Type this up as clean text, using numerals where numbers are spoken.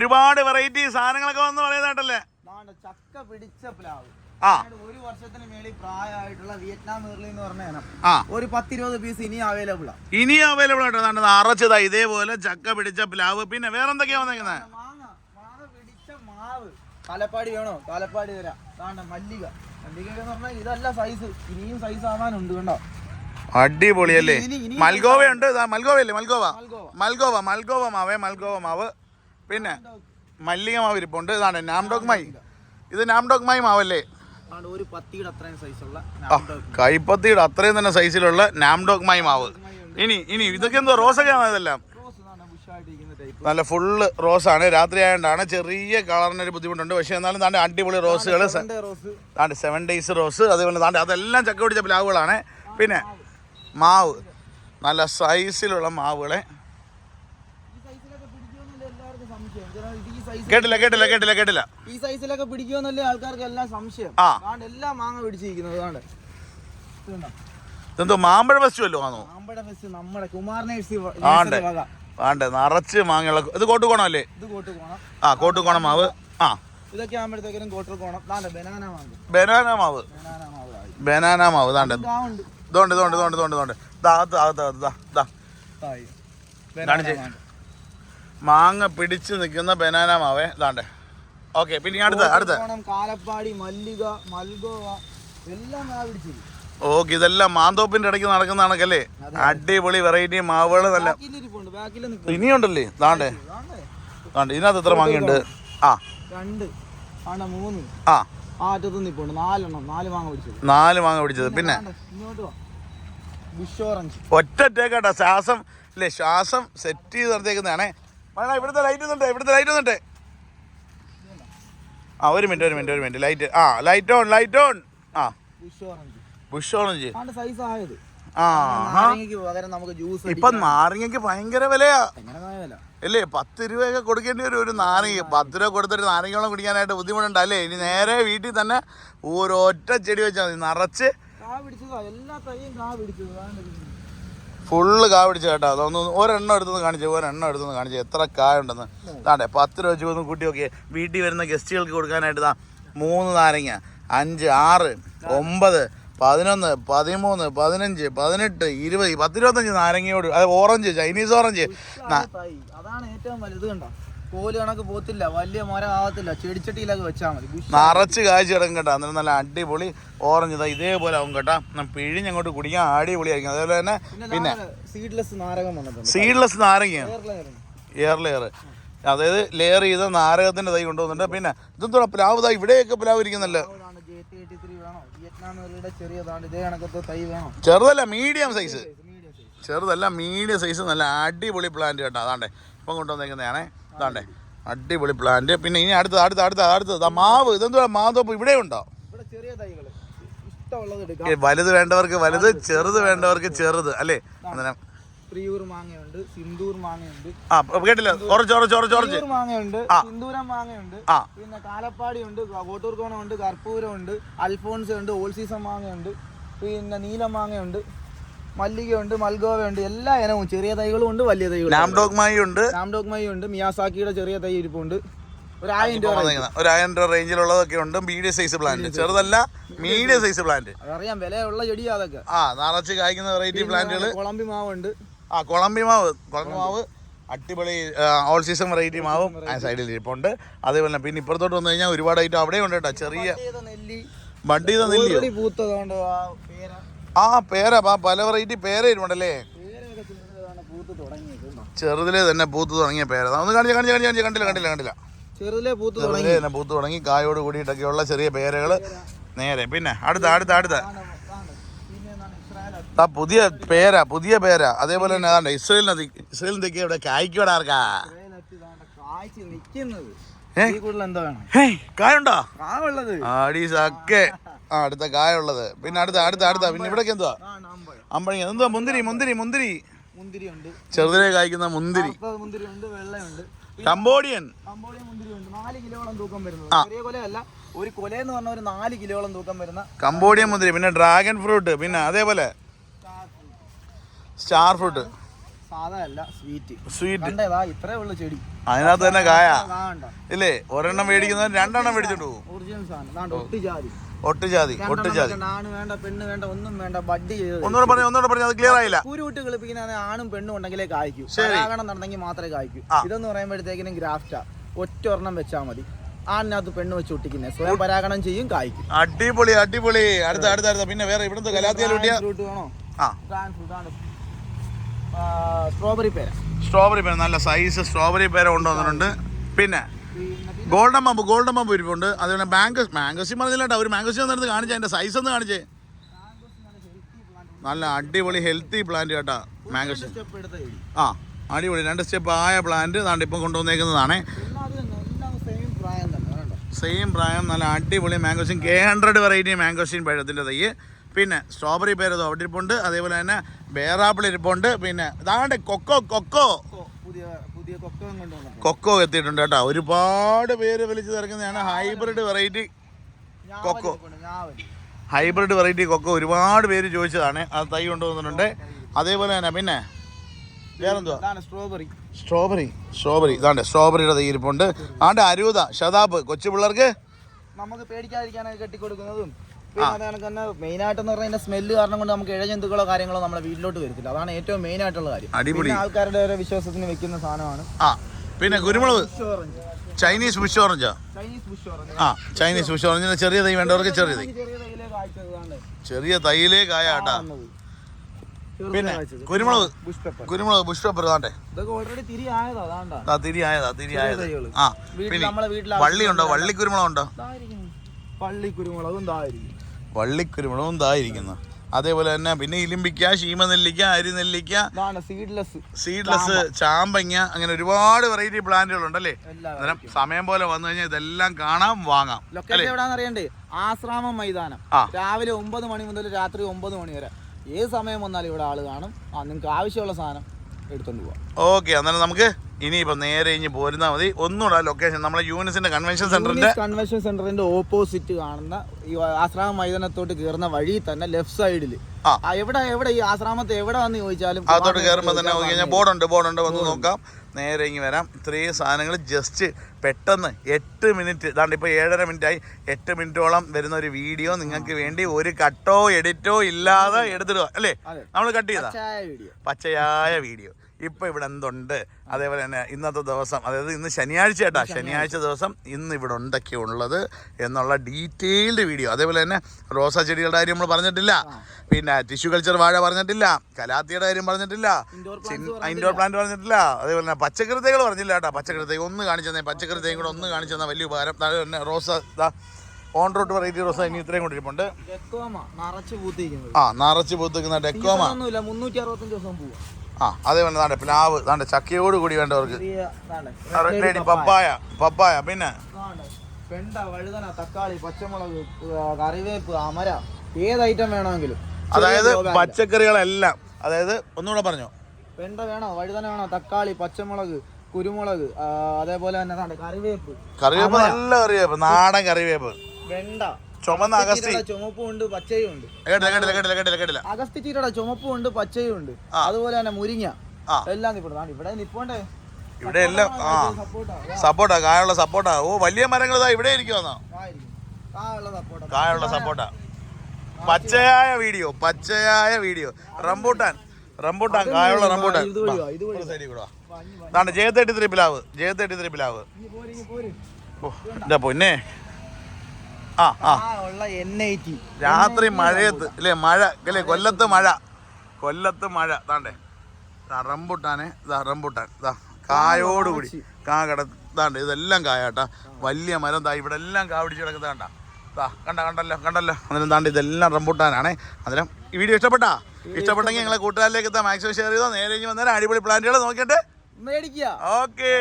ഒരുപാട് വെറൈറ്റി സാധനങ്ങളൊക്കെ വന്ന് പറയുന്നതായിട്ടല്ലേ. ചക്ക പിടിച്ച പ്ലാവ്. ആ, ഒരു വർഷത്തിന് മേളിൽ പ്രായമായിട്ടുള്ള വിയറ്റ്നാം മെർലി എന്ന് പറഞ്ഞ ഇനം. ഒരു 10-20 പീസ് ഇനി അവൈലബിൾ ആണ്. ഇനി അവൈലബിൾ ആയിട്ട് അറച്ചതാ ഇതേപോലെ ചക്ക പിടിച്ച പ്ലാവ്. പിന്നെ വേറെ എന്തൊക്കെയാ വന്നേക്കുന്നത്? മാങ്ങ പിടിച്ച മാവ്. കാലപ്പാടി വേണോ? കാലപ്പാടി തരാം. മല്ലിക. മല്ലിക എന്ന് പറഞ്ഞാൽ ഇതല്ല സൈസ്, ഇനിയും സൈസ് ആവാനുണ്ട്. കണ്ടോ, അടിപൊളിയല്ലേ. മൽഗോവയുണ്ട്. മൽഗോവയല്ലേ? മൽഗോവ മാവ്. പിന്നെ മല്ലിക മാവ് ഇരിപ്പുണ്ട്. ഇതാണ് നാംഡോക് മൈ. ഇത് നാംഡോക് മൈ മാവല്ലേ? ഒരു പത്തിയുടെ അത്രയും സൈസുള്ള, കൈപ്പത്തിയുടെ അത്രയും തന്നെ സൈസിലുള്ള നാംഡോക് മൈ മാവ്. ഇനി ഇതൊക്കെ എന്തോ റോസൊക്കെ ആണ്. ഇതെല്ലാം നല്ല ഫുള്ള് റോസാണ്. രാത്രി ആയതുകൊണ്ടാണ് ചെറിയ കളറിനൊരു ബുദ്ധിമുട്ടുണ്ട്. പക്ഷെ എന്നാലും താണ്ട് അടിപൊളി റോസുകൾ. 7 days റോസ്. അതേപോലെ താണ്ട് അതെല്ലാം ചക്ക പിടിച്ച പ്ലാവുകളാണ്. പിന്നെ മാവ് നല്ല സൈസിലുള്ള മാവുകളെ. കേട്ടില്ല. ഈ സൈസിലൊക്കെ പിടിക്കുമെന്നല്ലേ ആൾക്കാർക്ക് എല്ലാം സംശയം. എല്ലാം മാങ്ങ പിടിച്ചിരിക്കുന്നത്. എന്തോ മാമ്പഴ ഫെസ്റ്റിവല്ലോ ആണോ? മാമ്പഴ ഫെസ്റ്റ് നമ്മുടെ കുമാരനേഴ്സി നിറച്ച് മാങ്ങയുള്ള. ഇത് കോട്ടുകോണം അല്ലേ? ഇത് കോട്ടുകോണം. കോട്ടുകോണം മാവ്. ഇതൊക്കെ ആകുമ്പോഴത്തേക്കും കോട്ടുകോണം. ബനാന മാവ് താണ്ട് ഇതുകൊണ്ട് മാങ്ങ പിടിച്ച് നിൽക്കുന്ന ബനാന മാവേ ഇതാണ്ട്. ഓക്കെ, പിന്നെ അടുത്ത കാലപ്പാടി, മല്ലിക, മൽഗോവ എല്ലാം പിടിച്ചിരിക്കും. ഓക്കെ, ഇതെല്ലാം മാന്തോപ്പിന്റെ ഇടയ്ക്ക് നടക്കുന്ന കണക്കല്ലേ? അടിപൊളി വെറൈറ്റി മാവുകൾ. നല്ല ഇനിയുണ്ടല്ലേ? താണ്ട് ഇതിനകത്ത് എത്ര മാങ്ങയുണ്ട്? 2, 3. നാല് മാങ്ങ പിടിച്ചത്. പിന്നെ ഒറ്റേക്കാട്ടാ ശ്വാസം സെറ്റ് ചെയ്ത് നിർത്തിയേക്കുന്നതാണേ. ഇവിടുത്തെ ലൈറ്റ് വന്നിട്ട്. ഒരു minute light on. Bush orange. ഇപ്പൊ നാരങ്ങക്ക് ഭയങ്കര വിലയാ അല്ലേ? 10 രൂപയൊക്കെ കൊടുക്കേണ്ടി വരും ഒരു നാരങ്ങ. 10 രൂപ കൊടുത്തിട്ട് നാരങ്ങയോളം കുടിക്കാനായിട്ട് ബുദ്ധിമുട്ടുണ്ടല്ലേ? ഇനി നേരെ വീട്ടിൽ തന്നെ ഒരൊറ്റ ചെടി വെച്ചാൽ മതി. നിറച്ച് ഫുള്ള് കാ പിടിച്ച കേട്ടോ. അതൊന്ന് ഒരെണ്ണം എടുത്തൊന്ന് കാണിച്ചു എത്ര കായ ഉണ്ടെന്ന്. താണ്ടേ 10 രൂപ വെച്ച് ഒന്ന് കൂട്ടി നോക്കിയേ. വീട്ടിൽ വരുന്ന ഗസ്റ്റുകൾക്ക് കൊടുക്കാനായിട്ട് 3 നാരങ്ങ, 5, 6, 9, 11, 13, 15, 18, 20, 10-25 നാരങ്ങയോട്. അത് ഓറഞ്ച്, ചൈനീസ് ഓറഞ്ച്. അതാണ് ഏറ്റവും വലുത്. കണ്ടോ, കോല് കണക്ക് പോത്തില്ല, വലിയ മരം ആവത്തില്ല. ചെടിച്ചട്ടിയിലൊക്കെ വെച്ചാൽ മതി. നിറച്ച് കാഴ്ച കിടക്കും കേട്ടോ. അന്നേരം നല്ല അടിപൊളി ഓറഞ്ച് ഇതേപോലെ ആവും കേട്ടോ. പിഴിഞ്ഞങ്ങോട്ട് കുടിക്കാൻ അടിപൊളിയായിരിക്കും. അതേപോലെ തന്നെ പിന്നെ സീഡ്ലെസ് നാരങ്ങ, എയർ ലെയർ, അതായത് ലെയർ ചെയ്ത നാരകത്തിന്റെ തൈ കൊണ്ടുവന്നിട്ട്. പിന്നെ ഇതെന്തോ പ്ലാവ്. ഇവിടെയൊക്കെ പ്ലാവ് ഇരിക്കുന്നല്ലോ. ചെറുതല്ല, മീഡിയം സൈസ്. നല്ല അടിപൊളി പ്ലാന്റ് കേട്ടോ. അതാണ്ടേ ഇപ്പം കൊണ്ടുവന്നേക്കുന്നതാണേ. അതാണ്ടേ അടിപൊളി പ്ലാന്റ്. പിന്നെ ഇനി അടുത്തത് മാവ്. ഇതെന്തുവാ മാന്തോപ്പ്? ഇവിടെ ഉണ്ടോ? വലുത് വേണ്ടവർക്ക് വലുത്, ചെറുത് വേണ്ടവർക്ക് ചെറുത് അല്ലേ? അന്നേരം മാങ്ങയുണ്ട്, സിന്ദൂർ മാങ്ങയുണ്ട്. കേട്ടില്ല, മാങ്ങയുണ്ട്, സിന്ദൂരം മാങ്ങയുണ്ട്. പിന്നെ കാലപ്പാടി ഉണ്ട്, കോട്ടൂർക്കോണം ഉണ്ട്, കർപ്പൂരം ഉണ്ട്, അൽഫോൺസ് ഉണ്ട്, ഓൾ സീസൺ മാങ്ങയുണ്ട്, പിന്നെ നീല മാങ്ങയുണ്ട്, മല്ലികയുണ്ട്, മൽഗോവയുണ്ട്. എല്ലാ ഇനവും ചെറിയ തൈകളും ഉണ്ട്, വലിയ തൈകളും. നാംഡോക് മൈ ഉണ്ട്, മിയാസാക്കിയുടെ ചെറിയ തൈ ഇരിപ്പുണ്ട്. 1000 രൂപ റേഞ്ചിലുള്ളതൊക്കെ ഉണ്ട്. മീഡിയം സൈസ് പ്ലാന്റ്, ചെറുതല്ല മീഡിയം സൈസ് പ്ലാന്റ്. അറിയാം, വിലയുള്ള ചെടിയാ അതൊക്കെ. നിറച്ച് കായ്ക്കുന്ന വെറൈറ്റി പ്ലാന്റുകൾ. കൊളമ്പി മാവുണ്ട്. കൊളമ്പി മാവ് അടിപൊളി ഓൾ സീസൺ വെറൈറ്റി മാവും സൈഡിൽ ഇരിപ്പുണ്ട്. അതേപോലെ പിന്നെ ഇപ്പുറത്തോട്ട് വന്നു കഴിഞ്ഞാൽ ഒരുപാട് ഐറ്റം അവിടെ ഉണ്ട് കേട്ടോ. ചെറിയ ബഡ് ചെയ്ത നെല്ലി. പേര പല വെറൈറ്റി പേര ഇരിപ്പുണ്ടല്ലേ? ചെറുതിലെ തന്നെ പൂത്ത് തുടങ്ങിയ പേര. ഒന്ന് കണ്ടില്ല. ചെറുതിലെ പൂത്ത് തുടങ്ങി കായോട് കൂടിയിട്ടൊക്കെയുള്ള ചെറിയ പേരകൾ. നേരെ പിന്നെ അടുത്ത പുതിയ പേര. അതേപോലെ തന്നെ അതാണ്ട് ഇസ്രയേലിനൊക്കെ ഇവിടെ കായ്ക്കോടെ ആർക്കാ കായുണ്ടോ? ആടീസൊക്കെ അടുത്ത കായുള്ളത്. പിന്നെ അടുത്ത പിന്നെ ഇവിടൊക്കെ എന്തുവാ? അമ്പഴങ്ങ. എന്തുവാ? മുന്തിരി. ചെറുതിലെ കായ്ക്കുന്ന മുന്തിരി. കംബോഡിയൻ മുന്തിരി ഉണ്ട്. 4 കിലോളം തൂക്കം വരുന്നത്. ചെറിയ കൊലയല്ല, ഒരു കൊലയെന്ന് പറഞ്ഞ ഒരു 4 കിലോളം തൂക്കം വരുന്ന കംബോഡിയൻ മുന്തിരി. പിന്നെ ഡ്രാഗൺ ഫ്രൂട്ട്. പിന്നെ അതേപോലെ സ്റ്റാർ ഫ്രൂട്ട്. സാധാ അല്ല, സ്വീറ്റ്. സ്വീറ്റ് കണ്ടേതാ ഇത്രേ ഉള്ളു ചെടി, അതിനകത്ത് തന്നെ കായ കാണണ്ട. ഇല്ലേ? ഒരെണ്ണം മേടിക്കുന്നവൻ 2 എണ്ണം മേടിച്ചോണ്ട് പോകും. ഒറിജിനൽ സാധനം. അതാണ്ട് ഒട്ടുജാതി. ഒട്ടുജാതി ആണ് വേണ്ട, പെണ്ണ് വേണ്ട, ഒന്നും വേണ്ട, ബഡ് ചെയ്ത്. ഒന്നുകൂടെ പറഞ്ഞു, അത് ക്ലിയർ ആയില്ല. കുരുവിട്ട് കളിപ്പിക്കുന്ന ആണും പെണ്ണും ഉണ്ടെങ്കിലേ കായ്ക്കും, പരാഗണം നടന്നെങ്കിൽ മാത്രമേ കായ്ക്കൂ. ഇതെന്ന് പറയുമ്പോഴത്തേക്കിനും ഗ്രാഫ്റ്റാ, ഒറ്റ ഒരെണ്ണം വെച്ചാൽ മതി. ആണിനകത്ത് പെണ്ണ് വെച്ച് ഒട്ടിക്കുന്നത്, സ്വയം പരാഗണം ചെയ്യും, കായ്ക്കും. അടിപൊളി. അടുത്ത പിന്നെ വേറെ ഇവിടുത്തെ കലാത്തിയാൽ ഫ്രൂട്ട് വേണോ? സ്ട്രോബെറി പേര. സ്ട്രോബെറി പേര നല്ല സൈസ് സ്ട്രോബെറി പേര കൊണ്ടുവന്നിട്ടുണ്ട്. പിന്നെ ഗോൾഡൻ പമ്പ് ഇരിപ്പുണ്ട്. അതുപോലെ മാംഗോസി പറഞ്ഞില്ല, ഒരു മാംഗോസി വന്നിട്ട് കാണിച്ചേ, അതിന്റെ സൈസ് ഒന്ന് കാണിച്ചേ. നല്ല അടിപൊളി ഹെൽത്തി പ്ലാന്റ് കേട്ടാ മാംഗോസി. അടിപൊളി 2 സ്റ്റെപ്പ് ആയ പ്ലാന്റ് താണ്ട് ഇപ്പം കൊണ്ടുവന്നേക്കുന്നതാണ്. സെയിം പ്രായം. നല്ല അടിപൊളി മാംഗോസിൻ K100 വെറൈറ്റി മാംഗോസിൻ പഴത്തിൻ്റെ തൈ. പിന്നെ സ്ട്രോബെറി പേരത് അവിടെ ഇരിപ്പുണ്ട്. അതേപോലെ തന്നെ ബേറാപ്പിൾ ഇരിപ്പുണ്ട്. പിന്നെ അതാണ്ട് കൊക്കോ എത്തിയിട്ടുണ്ട് കേട്ടോ. ഒരുപാട് പേര് വിളിച്ച് തിരക്കുന്നതാണ് ഹൈബ്രിഡ് വെറൈറ്റി കൊക്കോ. ഒരുപാട് പേര് ചോദിച്ചതാണ്. അത് തൈ കൊണ്ടുവന്നിട്ടുണ്ട്. അതേപോലെ തന്നെ പിന്നെ വേറെന്തുവാ? സ്ട്രോബെറി ഇതാണ്ട് സ്ട്രോബെറിയുടെ തൈ ഇരിപ്പുണ്ട്. ആണ്ട് അരൂത ശതാബ് കൊച്ചു പിള്ളേർക്ക് നമുക്ക് പേടിക്കാതിരിക്കാനൊക്കെ കെട്ടിക്കൊടുക്കുന്നതും. പിന്നെ അതേ തന്നെ മെയിൻ ആയിട്ടെന്ന് പറഞ്ഞാൽ അതിന്റെ സ്മെല്ല് കാരണം കൊണ്ട് നമുക്ക് ഇഴജന്തുക്കളോ കാര്യങ്ങളോ നമ്മുടെ വീട്ടിലോട്ട് വരത്തില്ല. അതാണ് ഏറ്റവും മെയിൻ ആയിട്ടുള്ള കാര്യം. അടിപൊളി. ആൾക്കാരുടെ ഓരോ വിശ്വാസത്തിന് വെക്കുന്ന സാധനമാണ്. പിന്നെ കുരുമുളക് ചൈനീസ് ബുഷ് ഓറഞ്ചാ. ചൈനീസ് ബുഷ് ഓറഞ്ചിന് ചെറിയ തൈ വേണ്ടവർക്ക് ചെറിയ തൈയിലേ കായ കേട്ടാ. പിന്നെ കുരുമുളക് ബുഷ് പെപ്പർ താണ്ടേ തിരി ആയതാ. പിന്നെ വള്ളിയുണ്ടോ? വള്ളിക്കുരുമുളകും തായിരിക്കുന്നു. അതേപോലെ തന്നെ പിന്നെ ഇലിമ്പിക്ക, ശീമനെല്ലിക്ക, അരിനെല്ലിക്ക, സീഡ്ലെസ്, ചാമ്പങ്ങ, അങ്ങനെ ഒരുപാട് വെറൈറ്റി പ്ലാന്റുകൾ ഉണ്ടല്ലേ. അന്നേരം സമയം പോലെ വന്നു കഴിഞ്ഞാൽ ഇതെല്ലാം കാണാം, വാങ്ങാം. ലൊക്കേഷൻ എവിടാന്ന് അറിയണ്ടേ? ആശ്രാമം മൈതാനം. രാവിലെ 9 മണി മുതൽ രാത്രി 9 മണി വരെ ഏത് സമയം വന്നാലും ഇവിടെ ആള് കാണും. നിങ്ങൾക്ക് ആവശ്യമുള്ള സാധനം എടുത്തോണ്ട് പോവാം. ഓക്കെ, അന്നേരം നമുക്ക് ഇനിയിപ്പോൾ നേരെ ഇനി പോരുന്നാൽ മതി. ഒന്നുകൂടെ ലൊക്കേഷൻ നമ്മളെ യൂണിസിന്റെ കൺവെൻഷൻ സെന്ററിന്റെ ഓപ്പോസിറ്റ് കാണുന്ന ഈ ആശ്രാമം മൈതാനത്തോട്ട് കയറുന്ന വഴി തന്നെ ലെഫ്റ്റ് സൈഡിൽ എവിടെ ഈ ആശ്രാമത്തെ എവിടെ വന്ന് ചോദിച്ചാലും അതോട്ട് കയറുമ്പോൾ തന്നെ നോക്കി കഴിഞ്ഞാൽ ബോർഡുണ്ട് വന്ന് നോക്കാം. നേരെ ഇങ്ങ് വരാം. ഇത്രയും സാധനങ്ങൾ ജസ്റ്റ് പെട്ടെന്ന് 8 മിനിറ്റ്, ഇതാണ്ട് ഇപ്പോൾ 7:30 മിനിറ്റായി. 8 മിനിറ്റോളം വരുന്ന ഒരു വീഡിയോ നിങ്ങൾക്ക് വേണ്ടി ഒരു കട്ടോ എഡിറ്റോ ഇല്ലാതെ എടുത്തിടുക അല്ലേ? നമ്മൾ കട്ട് ചെയ്താ പച്ചയായ വീഡിയോ. ഇപ്പോൾ ഇവിടെ എന്തുണ്ട്, അതേപോലെ തന്നെ ഇന്നത്തെ ദിവസം, അതായത് ഇന്ന് ശനിയാഴ്ച കേട്ടാ, ശനിയാഴ്ച ദിവസം ഇന്ന് ഇവിടെ എന്തൊക്കെയുള്ളത് എന്നുള്ള ഡീറ്റെയിൽഡ് വീഡിയോ. അതേപോലെ തന്നെ റോസാ ചെടികളുടെ കാര്യം നമ്മൾ പറഞ്ഞിട്ടില്ല, പിന്നെ ടിഷ്യൂ കൾച്ചർ വാഴ പറഞ്ഞിട്ടില്ല, കലാത്തിയുടെ കാര്യം പറഞ്ഞിട്ടില്ല, ഇൻഡോർ പ്ലാന്റ് പറഞ്ഞിട്ടില്ല, അതേപോലെ തന്നെ പച്ചക്കറി തൈകൾ പറഞ്ഞില്ല കേട്ടോ. പച്ചക്കറി തൈ ഒന്ന് കാണിച്ചു തന്നെ, പച്ചക്കറി തൈ കൂടെ ഒന്ന് കാണിച്ചു തന്നാൽ വലിയ ഉപകാരം. തന്നെ റോസ ഓൺ റൂട്ട് വെറൈറ്റി റോസ ഇനി ഇത്രയും കൊണ്ടിരിപ്പുണ്ട്. നിറച്ച് പൂത്തിക്കുന്ന ഡെക്കോമ 365 ദിവസം പോവാ. അതേപോലെ താണ്ടെ പ്ലാവ്, താണ്ടെ ചക്കയോട് കൂടി വേണ്ടവർക്ക് പപ്പായ, പിന്നെ വെണ്ട, വഴുതന, തക്കാളി, പച്ചമുളക്, കറിവേപ്പ്, അമര, ഏത് ഐറ്റം വേണമെങ്കിലും. അതായത് പച്ചക്കറികളെല്ലാം. അതായത് ഒന്നുകൂടെ പറഞ്ഞോ. വെണ്ട വേണോ, വഴുതന വേണോ, തക്കാളി, പച്ചമുളക്, കുരുമുളക്, അതേപോലെ തന്നെ കറിവേപ്പ്, നല്ല കറിവേപ്പ്, നാടൻ കറിവേപ്പ്, വെണ്ട, ചുമന്ന അഗസ്തി, ചുമപ്പുണ്ട്, പച്ചയും ഉണ്ട്. അഗസ്തി ചീരയുടെ ചുമപ്പുണ്ട്, പച്ചയും ഉണ്ട്. അതുപോലെ തന്നെ മുരിങ്ങ എല്ലാം ഇവിടെ നിപ്പോണ്ടേ. ഇവിടെ എല്ലാം സപ്പോർട്ടാ, കായുള്ള സപ്പോർട്ടാ. ഓ, വലിയ മരങ്ങൾ ഇവിടെ ഇരിക്കുവാന്നോ? കായുള്ള സപ്പോർട്ടാ. പച്ചയായ വീഡിയോ. Rambutan, കായുള്ള rambutan. ഇതാണ് J33 പ്ലാവ്. എന്റെ പൊന്നെ. രാത്രി മഴയത്ത് അല്ലേ, കൊല്ലത്ത് മഴ താണ്ടേ. റംബൂട്ടാൻ കായോടുകൂടി താണ്ട് ഇതെല്ലാം കായാട്ടാ. വലിയ മരം ഇവിടെ എല്ലാം കാ പിടിച്ച് കിടക്കുന്നതാണ്ടാ. കണ്ടല്ലോ. അന്നേരം താണ്ട് ഇതെല്ലാം റംബൂട്ടാനാണേ. അന്നേരം ഈ വീഡിയോ ഇഷ്ടപ്പെട്ടെങ്കിൽ നിങ്ങളെ കൂട്ടുകാരിലേക്ക് മാക്സിമം ഷെയർ ചെയ്തോ. നേരെ വന്നേരം അടിപൊളി പ്ലാന്റുകൾ നോക്കിയിട്ട് മേടിക്കുക. ഓക്കെ.